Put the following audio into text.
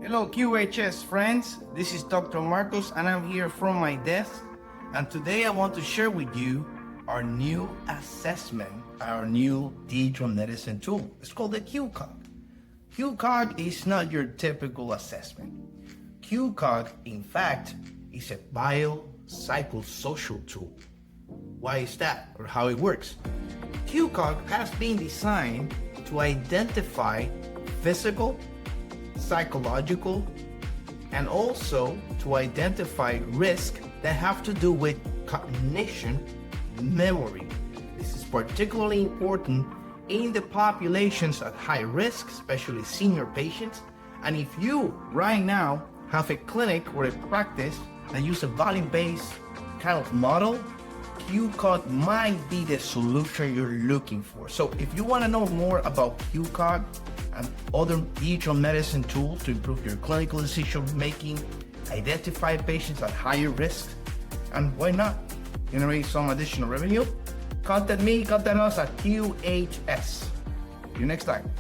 Hello QHS friends, this is Dr. Marcos and I'm here from my desk, and today I want to share with you our new assessment, our new digital medicine tool. It's called the Q Cog. Q Cog is not your typical assessment. Q Cog, in fact, is a biopsychosocial tool. Why is that, or how it works? Q Cog has been designed to identify physical, psychological, and also to identify risks that have to do with cognition, memory. This is particularly important in the populations at high risk, especially senior patients. And if you right now have a clinic or a practice that use a volume-based kind of model, Q Cog might be the solution you're looking for. So if you want to know more about Q Cog and other digital medicine tools to improve your clinical decision making, identify patients at higher risk, and why not generate some additional revenue, contact us at QHS. See you next time.